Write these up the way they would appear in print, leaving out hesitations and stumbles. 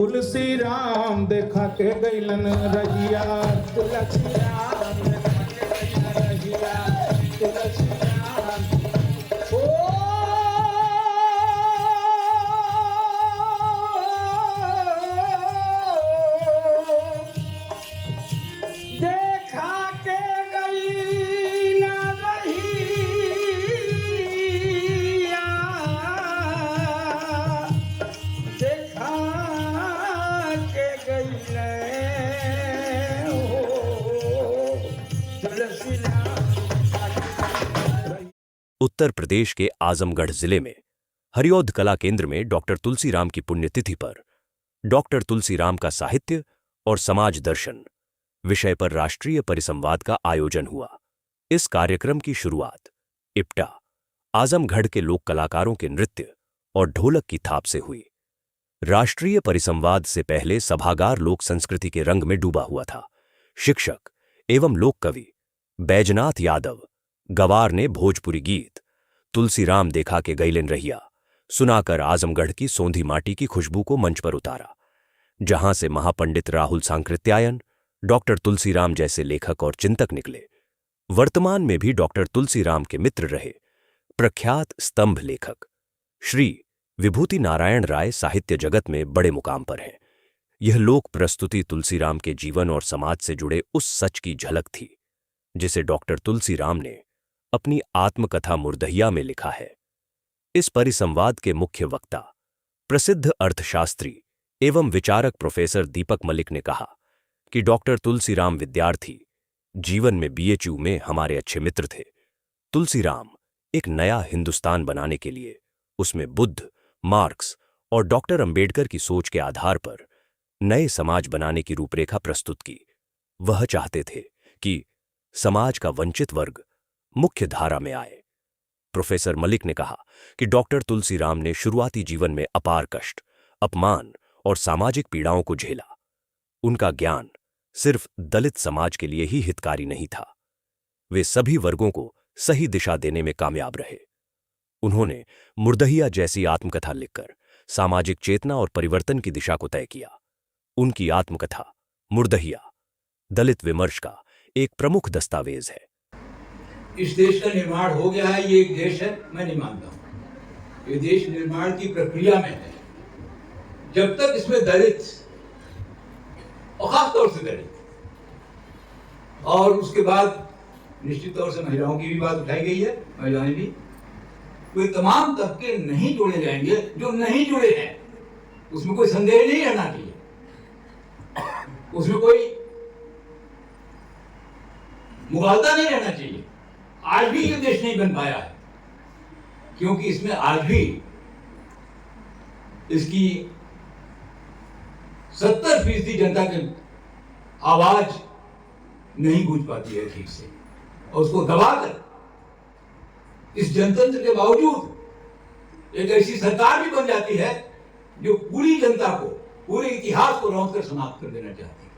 तुलसी राम देखा के गैलन रहिया, तुलसी राम देखा के गैलन रहिया, तुलसी राम। ओ देखा के गैलन रहिया, देखा उत्तर प्रदेश के आजमगढ़ जिले में हरिऔध कला केंद्र में डॉक्टर तुलसीराम की पुण्यतिथि पर डॉक्टर तुलसीराम का साहित्य और समाज दर्शन विषय पर राष्ट्रीय परिसंवाद का आयोजन हुआ। इस कार्यक्रम की शुरुआत इप्टा आजमगढ़ के लोक कलाकारों के नृत्य और ढोलक की थाप से हुई। राष्ट्रीय परिसंवाद से पहले सभागार लोक संस्कृति के रंग में डूबा हुआ था। शिक्षक एवं लोक कवि बैजनाथ यादव गवार ने भोजपुरी गीत तुलसीराम देखा के गैलन रहिया सुनाकर आजमगढ़ की सोंधी माटी की खुशबू को मंच पर उतारा, जहां से महापंडित राहुल सांकृत्यायन, डॉक्टर तुलसीराम जैसे लेखक और चिंतक निकले। वर्तमान में भी डॉक्टर तुलसीराम के मित्र रहे प्रख्यात स्तंभ लेखक श्री विभूति नारायण राय साहित्य जगत में बड़े मुकाम पर हैं। यह लोक प्रस्तुति तुलसीराम के जीवन और समाज से जुड़े उस सच की झलक थी जिसे डॉक्टर तुलसीराम ने अपनी आत्मकथा मुर्दहिया में लिखा है। इस परिसंवाद के मुख्य वक्ता प्रसिद्ध अर्थशास्त्री एवं विचारक प्रोफेसर दीपक मलिक ने कहा कि डॉक्टर तुलसीराम विद्यार्थी जीवन में बीएचयू में हमारे अच्छे मित्र थे। तुलसीराम एक नया हिंदुस्तान बनाने के लिए उसमें बुद्ध, मार्क्स और डॉक्टर अंबेडकर की सोच के आधार पर नए समाज बनाने की रूपरेखा प्रस्तुत की। वह चाहते थे कि समाज का वंचित वर्ग मुख्य धारा में आए। प्रोफेसर मलिक ने कहा कि डॉक्टर तुलसीराम ने शुरुआती जीवन में अपार कष्ट, अपमान और सामाजिक पीड़ाओं को झेला। उनका ज्ञान सिर्फ दलित समाज के लिए ही हितकारी नहीं था, वे सभी वर्गों को सही दिशा देने में कामयाब रहे। उन्होंने मुर्दहिया जैसी आत्मकथा लिखकर सामाजिक चेतना और परिवर्तन की दिशा को तय किया। उनकी आत्मकथा मुर्दहिया दलित विमर्श का एक प्रमुख दस्तावेज है। इस देश का निर्माण हो गया है, ये एक देश है, मैं नहीं मानता हूं। ये देश निर्माण की प्रक्रिया में है। जब तक इसमें दलित और खास तौर से दलित और उसके बाद निश्चित तौर से महिलाओं की भी बात उठाई गई है, महिलाएं भी, वे तमाम तबके नहीं जोड़े जाएंगे जो नहीं जुड़े हैं, उसमें कोई संदेह नहीं रहना चाहिए, उसमें कोई मुगालता नहीं रहना चाहिए। आज भी ये देश नहीं बन पाया है क्योंकि इसमें आज भी इसकी 70% जनता की आवाज नहीं गूंज पाती है ठीक से, और उसको दबाकर इस जनतंत्र के बावजूद एक ऐसी सरकार भी बन जाती है जो पूरी जनता को, पूरे इतिहास को रौंद कर समाप्त कर देना चाहती है।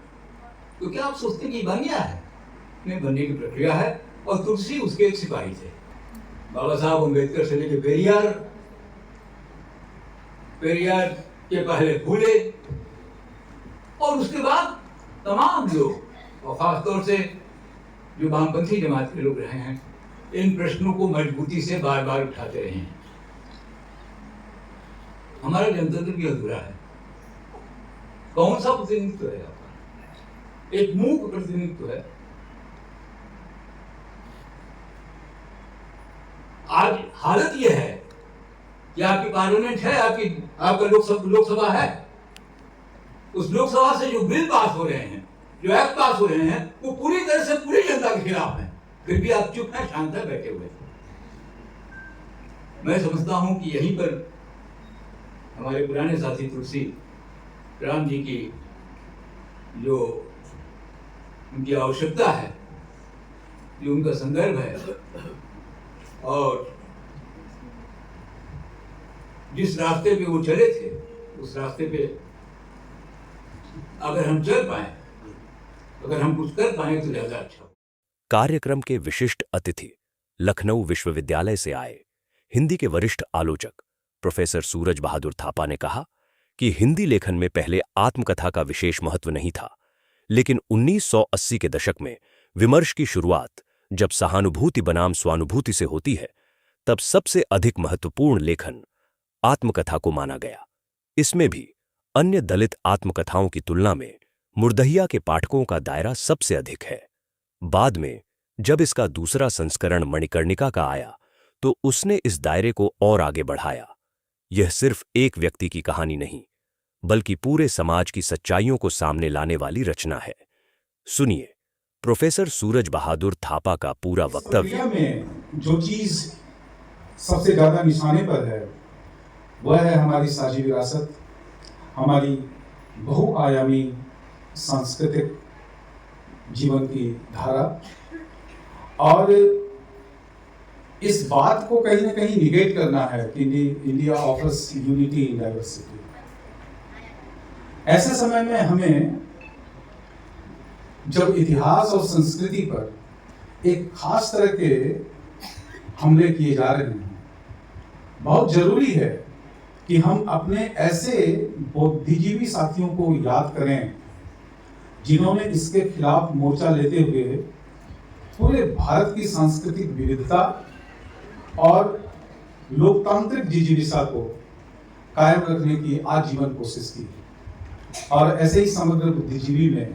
तो क्या आप सोचते हैं कि बन गया है? नहीं, बनने की प्रक्रिया है, और तुलसी उसके एक सिपाही थे। बाबा साहब अम्बेडकर से लेकर पेरियार के पहले फूले, और उसके बाद तमाम लोग, और खासतौर से जो वामपंथी जमात के लोग रहे हैं, इन प्रश्नों को मजबूती से बार बार उठाते रहे हैं। हमारा जनतंत्र भी अधूरा है। कौन सा प्रतिनिधित्व है आपका? एक मूक प्रतिनिधित्व है। आज हालत यह है कि आपकी पार्लियामेंट है, आपका लोकसभा है, उस लोकसभा से जो बिल पास हो रहे हैं, जो एक्ट पास हो रहे हैं, वो पूरी तरह से पूरी जनता के खिलाफ है। फिर भी आप चुप हैं, शांत हैं, बैठे हुए। मैं समझता हूं कि यहीं पर हमारे पुराने साथी तुलसी राम जी की जो उनकी आवश्यकता है, जो उनका संदर्भ है, और जिस रास्ते पे वो चले थे, उस रास्ते पे अगर हम चल पाए, अगर हम कुछ कर पाए तो ज्यादा अच्छा। कार्यक्रम के विशिष्ट अतिथि लखनऊ विश्वविद्यालय से आए हिंदी के वरिष्ठ आलोचक प्रोफेसर सूरज बहादुर थापा ने कहा कि हिंदी लेखन में पहले आत्मकथा का विशेष महत्व नहीं था, लेकिन 1980 के दशक में विमर्श की शुरुआत जब सहानुभूति बनाम स्वानुभूति से होती है, तब सबसे अधिक महत्वपूर्ण लेखन आत्मकथा को माना गया। इसमें भी अन्य दलित आत्मकथाओं की तुलना में मुर्दहिया के पाठकों का दायरा सबसे अधिक है। बाद में जब इसका दूसरा संस्करण मणिकर्णिका का आया तो उसने इस दायरे को और आगे बढ़ाया। यह सिर्फ एक व्यक्ति की कहानी नहीं, बल्कि पूरे समाज की सच्चाइयों को सामने लाने वाली रचना है। सुनिए प्रोफेसर सूरज बहादुर थापा का पूरा वक्तव्य। में जो चीज सबसे ज्यादा निशाने पर है वह है हमारी साझी विरासत, हमारी बहुआयामी सांस्कृतिक जीवन की धारा, और इस बात को कहीं ना कहीं निगेट करना है कि India offers unity in diversity. ऐसे समय में हमें जब इतिहास और संस्कृति पर एक खास तरह के हमले किए जा रहे हैं, बहुत जरूरी है कि हम अपने ऐसे बुद्धिजीवी साथियों को याद करें जिन्होंने इसके खिलाफ मोर्चा लेते हुए पूरे भारत की सांस्कृतिक विविधता और लोकतांत्रिक जिजीविसा को कायम रखने की आजीवन कोशिश की। और ऐसे ही समग्र बुद्धिजीवी में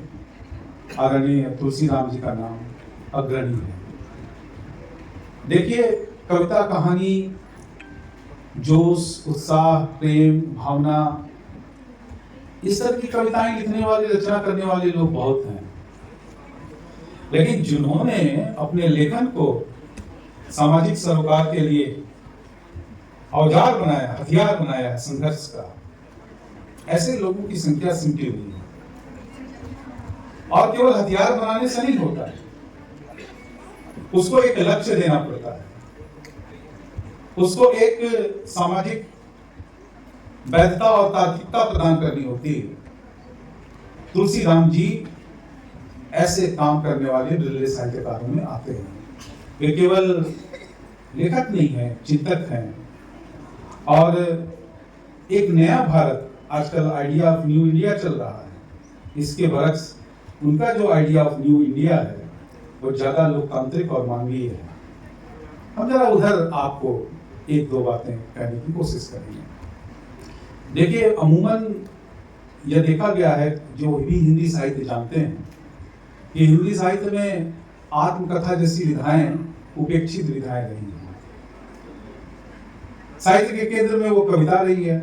आदरणीय तुलसीराम जी का नाम अग्रणी है। देखिए, कविता, कहानी, जोश, उत्साह, प्रेम, भावना, इस तरह की कविताएं लिखने वाले, रचना करने वाले लोग बहुत हैं, लेकिन जिन्होंने अपने लेखन को सामाजिक सरोकार के लिए औजार बनाया, हथियार बनाया है संघर्ष का, ऐसे लोगों की संख्या सिमटी हुई है। और केवल हथियार बनाने से नहीं होता है, उसको एक लक्ष्य देना पड़ता है, उसको एक सामाजिक वैधता और तार्किकता प्रदान करनी होती है। तुलसीराम जी ऐसे काम करने वाले बिरले साहित्यकारों में आते हैं। वे केवल लेखक नहीं हैं, चिंतक हैं, और एक नया भारत, आजकल आइडिया ऑफ न्यू इंडिया चल रहा है, इसके बरक्स उनका जो आइडिया ऑफ न्यू इंडिया है वो ज्यादा लोकतांत्रिक और मानवीय है। हम जरा उधर आपको एक दो बातें कहने की कोशिश करेंगे। देखिए, अमूमन यह देखा गया है, जो भी हिंदी साहित्य जानते हैं, कि हिंदी साहित्य में आत्मकथा जैसी विधाएं उपेक्षित विधाएं रही हैं। साहित्य के केंद्र में वो कविता रही है,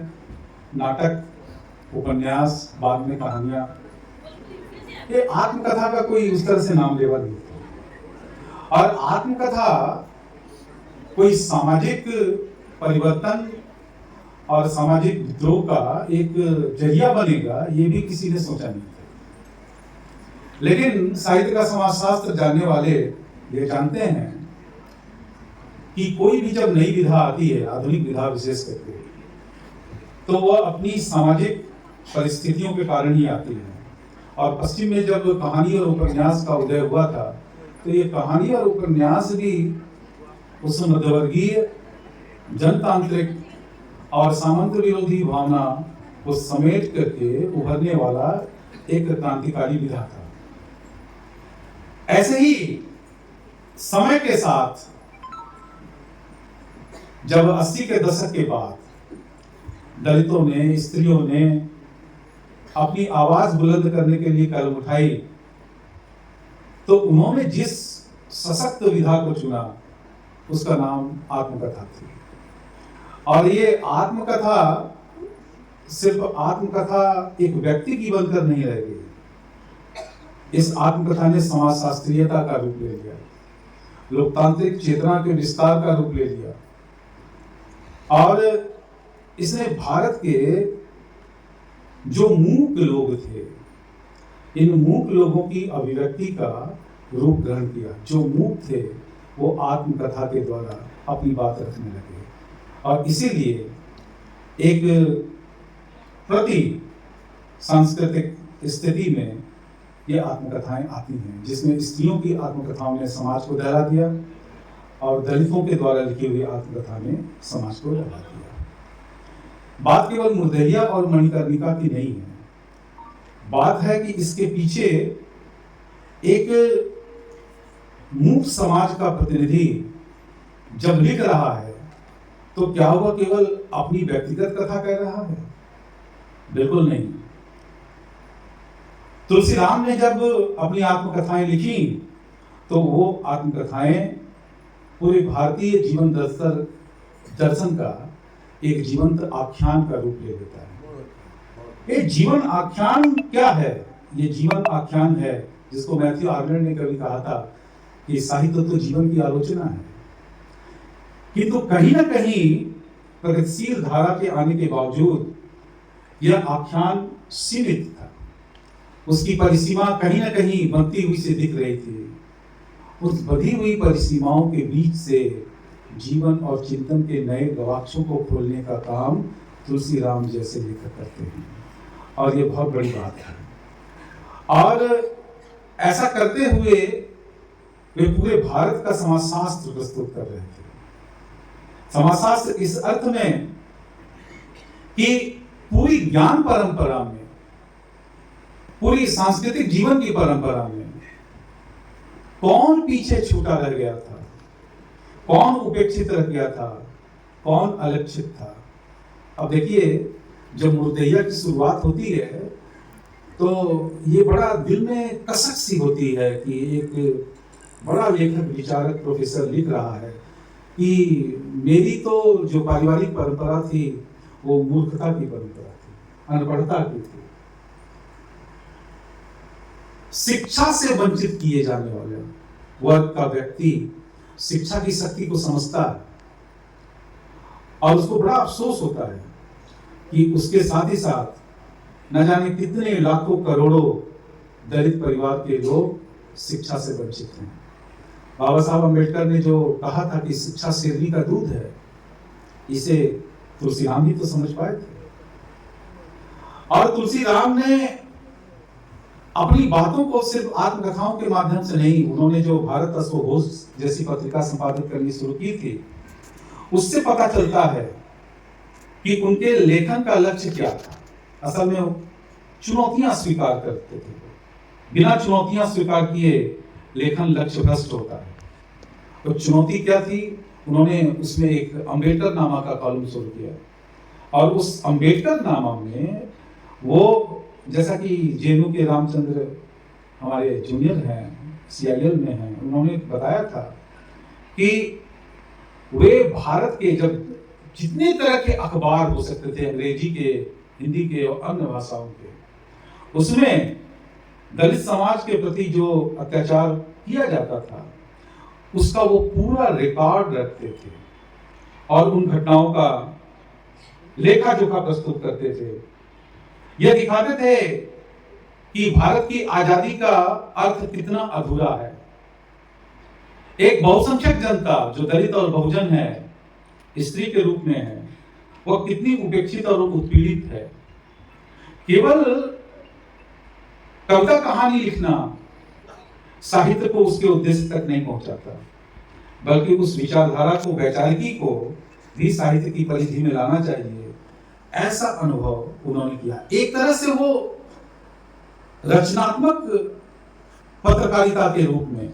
नाटक, उपन्यास, बाद में कहानियां। ये आत्मकथा का कोई उस तरह से नाम लेवा नहीं था। और आत्मकथा कोई सामाजिक परिवर्तन और सामाजिक विद्रोह का एक जरिया बनेगा, ये भी किसी ने सोचा नहीं था। लेकिन साहित्य का समाजशास्त्र जानने वाले ये जानते हैं कि कोई भी जब नई विधा आती है, आधुनिक विधा विशेष करके, तो वह अपनी सामाजिक परिस्थितियों के कारण ही आती है। और पश्चिम में जब कहानी और उपन्यास का उदय हुआ था, तो ये कहानी और उपन्यास भी उस मध्यवर्गीय, जनतांत्रिक और सामंत विरोधी भावना को समेट करके उभरने वाला एक क्रांतिकारी विधा था। ऐसे ही समय के साथ जब 80 के दशक के बाद दलितों ने, स्त्रियों ने अपनी आवाज बुलंद करने के लिए कलम उठाई, तो उन्होंने जिस सशक्त विधा को चुना उसका नाम आत्मकथा थी। और ये आत्मकथा सिर्फ आत्मकथा एक व्यक्ति की बनकर नहीं रह गई, इस आत्मकथा ने समाज शास्त्रीयता का रूप ले लिया, लोकतांत्रिक चेतना के विस्तार का रूप ले लिया, और इसने भारत के जो मूक लोग थे, इन मूक लोगों की अभिव्यक्ति का रूप ग्रहण किया। जो मूक थे वो आत्मकथा के द्वारा अपनी बात रखने लगे, और इसीलिए एक प्रति सांस्कृतिक स्थिति में ये आत्मकथाएं आती हैं, जिसमें स्त्रियों की आत्मकथाओं ने समाज को दहला दिया और दलितों के द्वारा लिखी हुई आत्मकथा ने समाज को दहला दिया। बात केवल मुर्देहिया और मणिकर्णिका की नहीं है, बात है कि इसके पीछे एक मूक समाज का प्रतिनिधि जब लिख रहा है तो क्या वह केवल अपनी व्यक्तिगत कथा कह रहा है? बिल्कुल नहीं। तुलसीराम ने जब अपनी आत्मकथाएं लिखी तो वो आत्मकथाएं पूरे भारतीय जीवन दर्शन का एक जीवंत आख्यान का रूप ले लेता है। ये जीवन आख्यान क्या है? ये जीवन आख्यान है जिसको मैथ्यू आर्नल्ड ने कभी कहा था कि साहित्य तो जीवन की आलोचना है, किंतु कहीं ना कहीं प्रगतिशील धारा के आने के बावजूद यह आख्यान सीमित था। उसकी परिसीमा कहीं ना कहीं बनती हुई से दिख रही थी। उस बधी हुई परिसीमाओं के बीच से जीवन और चिंतन के नए गवाक्षों को खोलने का काम तुलसीराम जैसे लेखक करते हैं, और ये बहुत बड़ी बात है। और ऐसा करते हुए वे पूरे भारत का समाजशास्त्र प्रस्तुत कर रहे थे। समाजशास्त्र इस अर्थ में कि पूरी ज्ञान परंपरा में, पूरी सांस्कृतिक जीवन की परंपरा में कौन पीछे छूटा रह गया था, कौन उपेक्षित रह गया था, कौन अलक्षित था। अब देखिए, जब मुर्देहिया की शुरुआत होती है तो ये बड़ा दिल में कसक सी होती है कि एक बड़ा लेखक विचारक प्रोफेसर लिख रहा है कि मेरी तो जो पारिवारिक परंपरा थी वो मूर्खता की परंपरा थी, अनपढ़ता की थी। शिक्षा से वंचित किए जाने वाले वर्ग का व्यक्ति शिक्षा की शक्ति को समझता है और उसको बड़ा अफसोस होता है कि उसके साथ ही साथ न जाने कितने लाखों करोड़ों दलित परिवार के लोग शिक्षा से वंचित हैं। बाबा साहब अम्बेडकर ने जो कहा था कि शिक्षा शेरनी का दूध है, इसे तुलसीराम ही तो समझ पाए थे। और तुलसीराम ने अपनी बातों को सिर्फ आत्मकथाओं के माध्यम से नहीं, उन्होंने जो भारत अश्वघोष जैसी पत्रिका संपादित करनी शुरू की थी, उससे पता चलता है कि उनके लेखन का लक्ष्य क्या था। असल में चुनौतियां स्वीकार करते थे। बिना चुनौतियां स्वीकार किए लेखन लक्ष्य भ्रष्ट होता है। तो चुनौती क्या थी? उन्होंने उसमें एक अम्बेडकर नामा का कॉलम शुरू किया, और उस अम्बेडकर नामा में वो, जैसा कि जेएनयू के रामचंद्र हमारे जूनियर हैं, सीआईएल में हैं, उन्होंने बताया था कि वे भारत के जब जितने तरह के अखबार हो सकते थे, अंग्रेजी के, हिंदी के और अन्य भाषाओं के, उसमें दलित समाज के प्रति जो अत्याचार किया जाता था उसका वो पूरा रिकॉर्ड रखते थे और उन घटनाओं का लेखा जोखा प्रस्तुत करते थे। यह दिखाते थे कि भारत की आजादी का अर्थ कितना अधूरा है। एक बहुसंख्यक जनता जो दलित और बहुजन है, स्त्री के रूप में है, वह कितनी उपेक्षित और उत्पीड़ित है। केवल कविता कहानी लिखना साहित्य को उसके उद्देश्य तक नहीं पहुंचाता, बल्कि उस विचारधारा को, वैचारिकी को भी साहित्य की परिधि में लाना चाहिए। ऐसा अनुभव उन्होंने किया। एक तरह से वो रचनात्मक पत्रकारिता के रूप में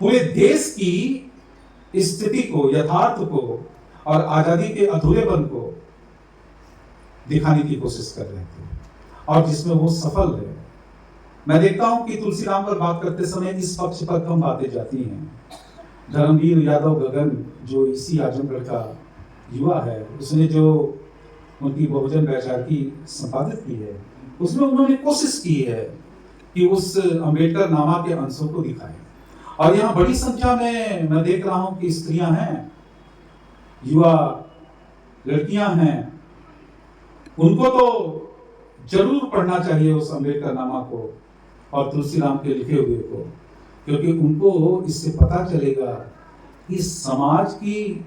पूरे देश की स्थिति को, यथार्थ को और आजादी के अधूरेपन को दिखाने की कोशिश कर रहे थे, और जिसमें वो सफल है। मैं देखता हूं कि तुलसीराम पर बात करते समय इस पक्ष पर कम बातें जाती हैं। धर्मवीर यादव गगन, जो इसी आजमगढ़ का युवा है, उसने जो उनकी बहुजन वैचारिकी संपादित की है, उसमें उन्होंने कोशिश की है कि उस अम्बेडकर नामा के अंशों को दिखाएं। और यहाँ बड़ी संख्या में मैं देख रहा हूं कि स्त्रियां हैं, युवा लड़कियां हैं, उनको तो जरूर पढ़ना चाहिए उस अम्बेडकर नामा को और तुलसीराम के लिखे हुए को, क्योंकि उनको इससे पता चलेगा कि समाज की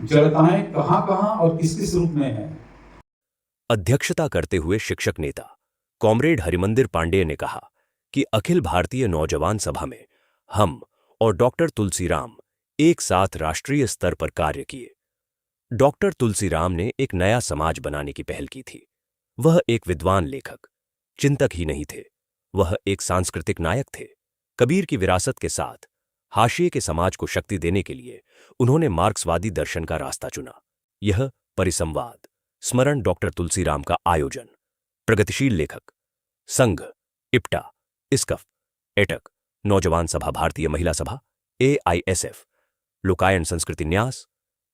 जड़ताएं कहां-कहां और किस-किस रूप में हैं। अध्यक्षता करते हुए शिक्षक नेता कॉमरेड हरिमंदिर पांडेय ने कहा कि अखिल भारतीय नौजवान सभा में हम और डॉक्टर तुलसीराम एक साथ राष्ट्रीय स्तर पर कार्य किए। डॉक्टर तुलसीराम ने एक नया समाज बनाने की पहल की थी। वह एक विद्वान लेखक, चिंतक ही नहीं थे, वह एक सांस्कृतिक नायक थे। कबीर की विरासत के साथ हाशिए के समाज को शक्ति देने के लिए उन्होंने मार्क्सवादी दर्शन का रास्ता चुना। यह परिसंवाद, स्मरण डॉक्टर तुलसीराम का आयोजन, प्रगतिशील लेखक, संघ, इप्टा, इस्कफ, एटक, नौजवान सभा, भारतीय महिला सभा, AISF, लोकायन संस्कृति न्यास,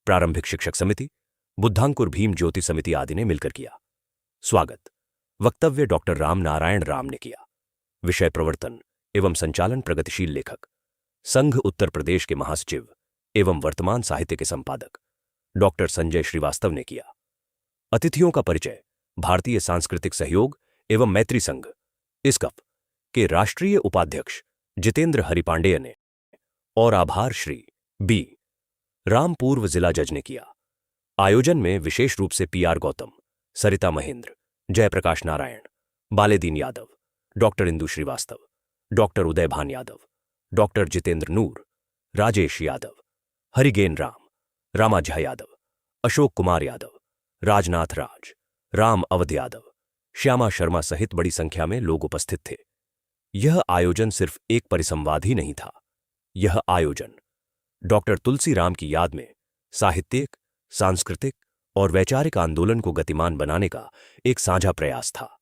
प्रारंभिक शिक्षक समिति, बुद्धांकुर भीम ज्योति समिति आदि ने मिलकर किया। स्वागत वक्तव्य डॉक्टर राम नारायण राम ने किया। विषय प्रवर्तन एवं संचालन प्रगतिशील लेखक, संघ उत्तर प्रदेश के महासचिव एवं वर्तमान साहित्य के संपादक डॉक्टर संजय श्रीवास्तव ने किया। अतिथियों का परिचय भारतीय सांस्कृतिक सहयोग एवं मैत्री संघ इस्कफ के राष्ट्रीय उपाध्यक्ष जितेंद्र हरिपांडेय ने और आभार श्री B राम पूर्व जिला जज ने किया। आयोजन में विशेष रूप से PR गौतम, सरिता महेंद्र, जयप्रकाश नारायण, बालेदीन यादव, डॉक्टर इंदु श्रीवास्तव, डॉक्टर उदय भान यादव, डॉक्टर जितेंद्र नूर, राजेश यादव, हरिगेन राम, रामाझा यादव, अशोक कुमार यादव, राजनाथ राज, राम अवध यादव, श्यामा शर्मा सहित बड़ी संख्या में लोग उपस्थित थे। यह आयोजन सिर्फ एक परिसंवाद ही नहीं था। यह आयोजन डॉक्टर तुलसीराम की याद में साहित्यिक, सांस्कृतिक और वैचारिक आंदोलन को गतिमान बनाने का एक साझा प्रयास था।